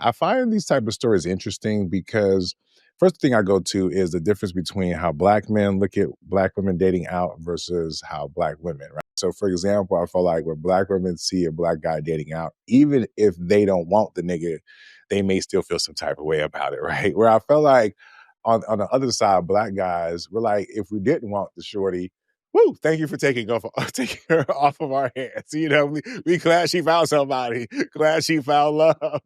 I find these type of stories interesting because first thing I go to is the difference between how black men look at black women dating out versus how black women, right? So, for example, I feel like when black women see a black guy dating out, even if they don't want the nigga, they may still feel some type of way about it, right? Where I feel like on the other side, black guys, we're like, if we didn't want the shorty, woo, thank you for taking taking her off of our hands. You know, we glad she found somebody, glad she found love.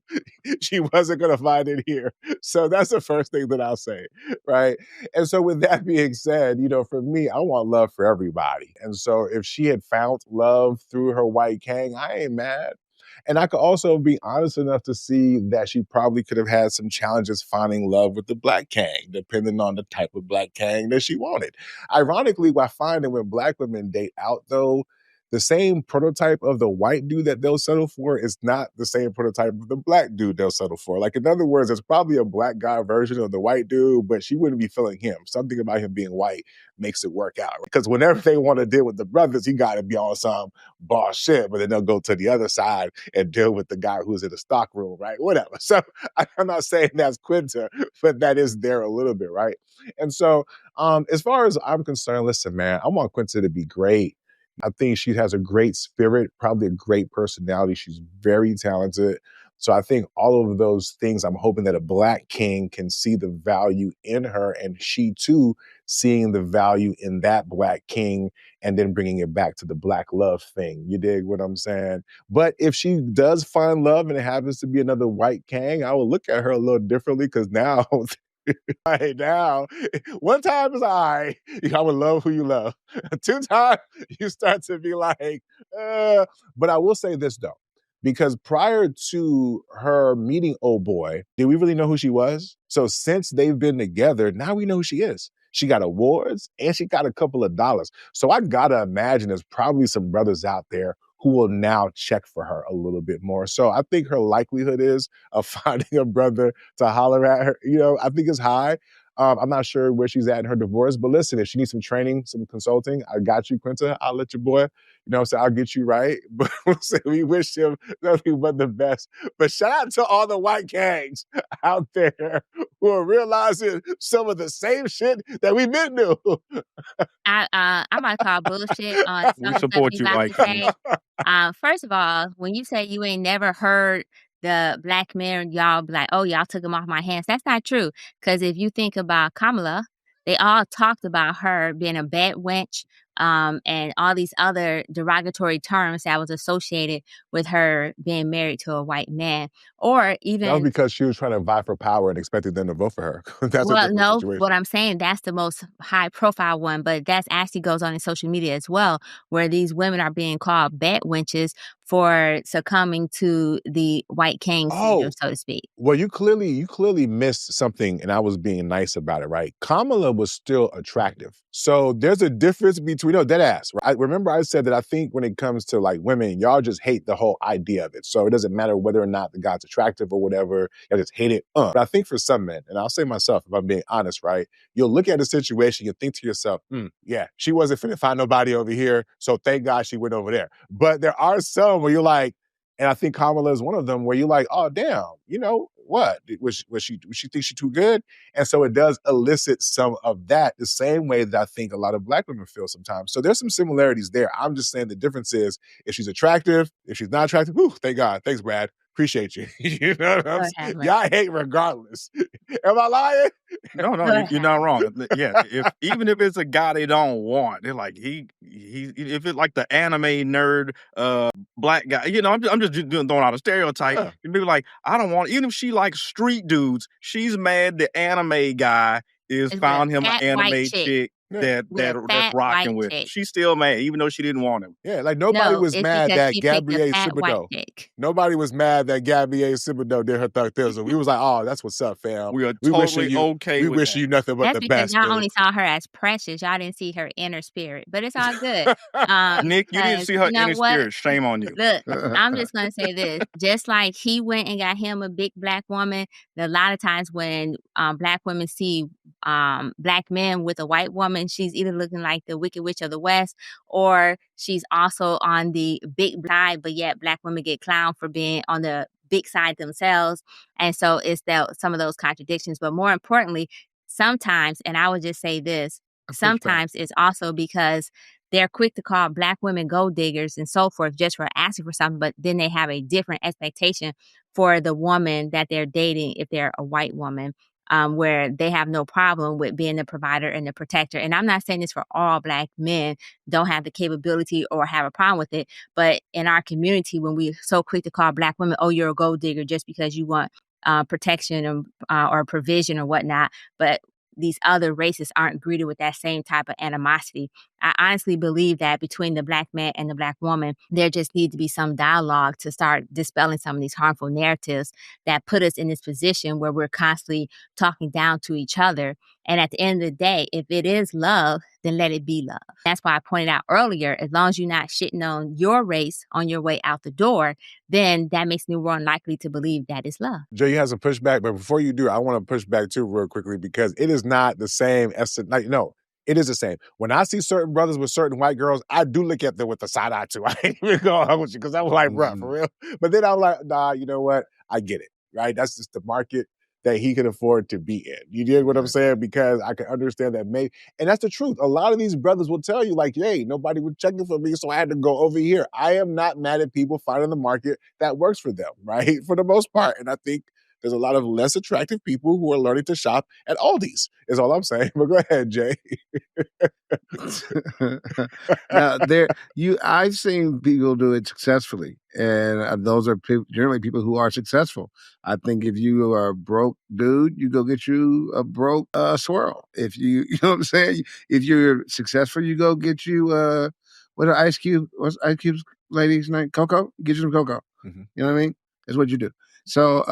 She wasn't gonna find it here. So that's the first thing that I'll say, right? And so with that being said, you know, for me, I want love for everybody. And so if she had found love through her white king, I ain't mad. And I could also be honest enough to see that she probably could have had some challenges finding love with the black king, depending on the type of black king that she wanted. Ironically, I find that when black women date out, though, the same prototype of the white dude that they'll settle for is not the same prototype of the black dude they'll settle for. Like, in other words, there's probably a black guy version of the white dude, but she wouldn't be feeling him. Something about him being white makes it work out. Because whenever they want to deal with the brothers, he got to be on some boss shit, but then they'll go to the other side and deal with the guy who's in the stock room, right? Whatever. So I'm not saying that's Quinta, but that is there a little bit, right? And so as far as I'm concerned, listen, man, I want Quinta to be great. I think she has a great spirit, probably a great personality. She's very talented. So I think all of those things, I'm hoping that a black king can see the value in her, and she too seeing the value in that black king and then bringing it back to the black love thing. You dig what I'm saying? But if she does find love and it happens to be another white king, I will look at her a little differently because now right now, one time is all right. I would love who you love. Two times, you start to be like, but I will say this though, because prior to her meeting old boy, did we really know who she was? So since they've been together, now we know who she is. She got awards and she got a couple of dollars. So I gotta imagine there's probably some brothers out there who will now check for her a little bit more. So I think her likelihood is of finding a brother to holler at her, you know, I think is high. I'm not sure where she's at in her divorce, but listen, if she needs some training, some consulting, I got you, Quinta. I'll let your boy, you know, so I'll get you right. But we wish him nothing but the best. But shout out to all the white gangs out there who are realizing some of the same shit that we've been doing. I'm about to call bullshit on We some of the stuff support you you, about white to king. say. First of all, when you say you ain't never heard the black men, y'all be like, oh, y'all took him off my hands. That's not true. Because if you think about Kamala, they all talked about her being a bad wench, and all these other derogatory terms that was associated with her being married to a white man. Or That was even, because she was trying to vie for power and expected them to vote for her. That's a well, different no, situation. what I'm saying, that's the most high profile one, but that's actually goes on in social media as well, where these women are being called bad wenches for succumbing to the white king syndrome, Oh, so to speak. well, you clearly missed something, and I was being nice about it, right? Kamala was still attractive. So there's a difference between, no, dead ass, right? Remember I said that I think when it comes to like women, y'all just hate the whole idea of it. So it doesn't matter whether or not the guy's attractive or whatever, y'all just hate it. But I think for some men, and I'll say myself, if I'm being honest, right? You'll look at the situation, you think to yourself, yeah, she wasn't finna find nobody over here, so thank God she went over there. But there are some where you're like, and I think Kamala is one of them where you're like, oh, damn, you know, what? Was she think she too good? And so it does elicit some of that the same way that I think a lot of black women feel sometimes. So there's some similarities there. I'm just saying the difference is if she's attractive, if she's not attractive, whew, thank God. Thanks, Brad. Appreciate you. You know what I'm saying? Y'all hate regardless. Am I lying? No, you're not wrong. Yeah, even if it's a guy they don't want, they're like he if it's like the anime nerd black guy, you know, I'm just throwing out a stereotype. Yeah. And be like, I don't want, even if she likes street dudes, she's mad the anime guy is It's with found a him an fat white anime chick. chick Yeah. With a that's fat rocking white with. chick. She's still mad, even though she didn't want him. Yeah, like nobody No, was it's mad because that she picked a Gabrielle fat white Thibodeau. chick. Nobody was mad that Gabrielle Thibodeau did her thug thizzle. We was like, oh, that's what's up, fam. We are We wishing totally you, okay we with wishing that. you nothing but That's the because best, y'all dude. only saw her as precious. Y'all didn't see her inner spirit, but it's all good. Nick, you didn't Because see her you know inner what? spirit. Shame on you. Look, I'm just gonna say this. Just like he went and got him a big black woman, a lot of times when black women see black men with a white woman, she's either looking like the Wicked Witch of the West, or she's also on the big side, but yet black women get clowned for being on the big side themselves. And so it's that some of those contradictions. But more importantly, sometimes, and I would just say this, I push back. sometimes it's also because they're quick to call black women gold diggers and so forth just for asking for something, but then they have a different expectation for the woman that they're dating if they're a white woman, where they have no problem with being the provider and the protector. And I'm not saying this for all black men don't have the capability or have a problem with it, but in our community, when we're so quick to call black women, oh, you're a gold digger just because you want protection or provision or whatnot, but these other races aren't greeted with that same type of animosity. I honestly believe that between the black man and the black woman, there just needs to be some dialogue to start dispelling some of these harmful narratives that put us in this position where we're constantly talking down to each other. And at the end of the day, if it is love, then let it be love. That's why I pointed out earlier, as long as you're not shitting on your race on your way out the door, then that makes me more likely to believe that is love. Jay has a pushback, but before you do, I want to push back too real quickly because it is not the same as like no, it is the same. When I see certain brothers with certain white girls, I do look at them with a side eye too. I ain't even going on with you because I'm like, bruh, for real. But then I'm like, nah, you know what? I get it, right? That's just the market that he can afford to be in. You get what I'm saying? Because I can understand that maybe, and that's the truth. A lot of these brothers will tell you like, hey, nobody was checking for me, so I had to go over here. I am not mad at people finding the market that works for them, right? For the most part. And I think there's a lot of less attractive people who are learning to shop at Aldi's, is all I'm saying. But go ahead, Jay. Now, I've seen people do it successfully, and those are generally people who are successful. I think if you are a broke dude, you go get you a broke swirl. If you know what I'm saying? If you're successful, you go get you what's Ice Cube's lady's name? Coco? Get you some Coco. Mm-hmm. You know what I mean? That's what you do. So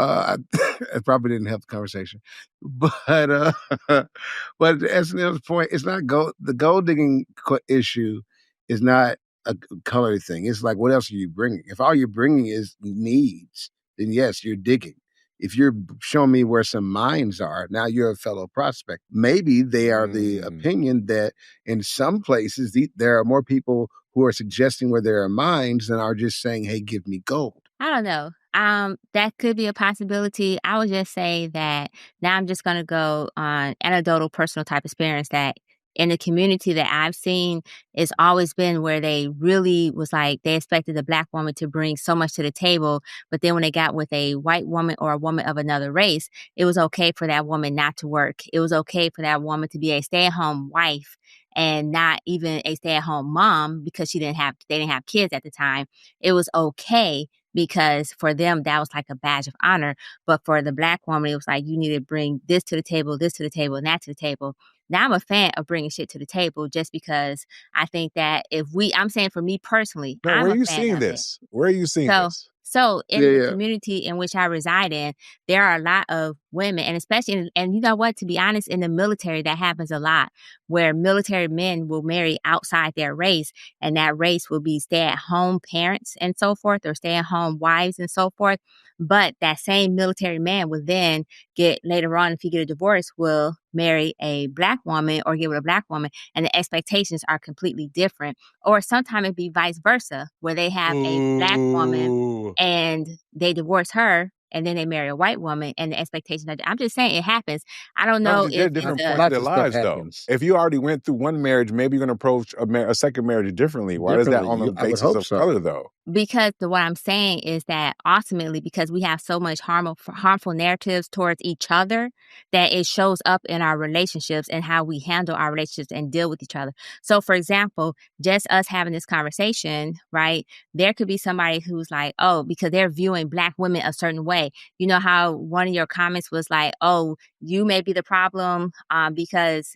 it probably didn't help the conversation, but but to SNL's point, it's not the gold digging issue is not a color thing. It's like, what else are you bringing? If all you're bringing is needs, then yes, you're digging. If you're showing me where some mines are, now you're a fellow prospect. Maybe they are the opinion that in some places there are more people who are suggesting where there are mines than are just saying, hey, give me gold. I don't know. That could be a possibility. I would just say that now I'm just going to go on anecdotal personal type experience that in the community that I've seen, it's always been where they really was like, they expected the black woman to bring so much to the table. But then when they got with a white woman or a woman of another race, it was okay for that woman not to work. It was okay for that woman to be a stay-at-home wife and not even a stay-at-home mom because they didn't have kids at the time. It was okay because for them, that was like a badge of honor. But for the black woman, it was like, you need to bring this to the table, and that to the table. Now, I'm a fan of bringing shit to the table just because I think that I'm saying for me personally, No, I'm where a are you fan seeing of this? Where are you seeing So, this? so in the community in which I reside in, there are a lot of women, and especially, and you know what, to be honest, in the military, that happens a lot, where military men will marry outside their race, and that race will be stay-at-home parents and so forth, or stay-at-home wives and so forth. But that same military man will then get, later on, if he get a divorce, will marry a black woman or get with a black woman, and the expectations are completely different. Or sometimes it'd be vice versa, where they have a black woman and they divorce her, and then they marry a white woman, and the expectations are. I'm just saying it happens. I don't know They're if different it's points of their lives, though. If you already went through one marriage, maybe you're going to approach a second marriage differently. Why is that on the basis of color, though? Because what I'm saying is that ultimately, because we have so much harmful narratives towards each other, that it shows up in our relationships and how we handle our relationships and deal with each other. So, for example, just us having this conversation, right? There could be somebody who's like, oh, because they're viewing black women a certain way. You know how one of your comments was like, oh, you may be the problem because.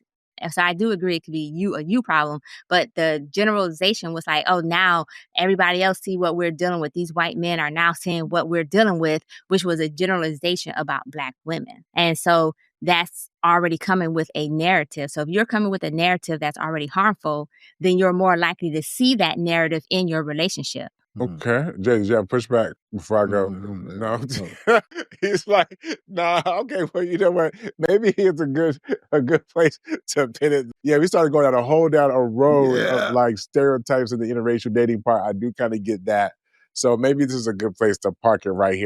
So I do agree it could be a you problem, but the generalization was like, oh, now everybody else see what we're dealing with. These white men are now seeing what we're dealing with, which was a generalization about black women. And so that's already coming with a narrative. So if you're coming with a narrative that's already harmful, then you're more likely to see that narrative in your relationship. Okay. Jay, did you have pushback before I go? No. He's like, nah, okay, well, you know what? Maybe it's a good place to pin it. Yeah, we started going down a road of like stereotypes in the interracial dating part. I do kind of get that. So maybe this is a good place to park it right here.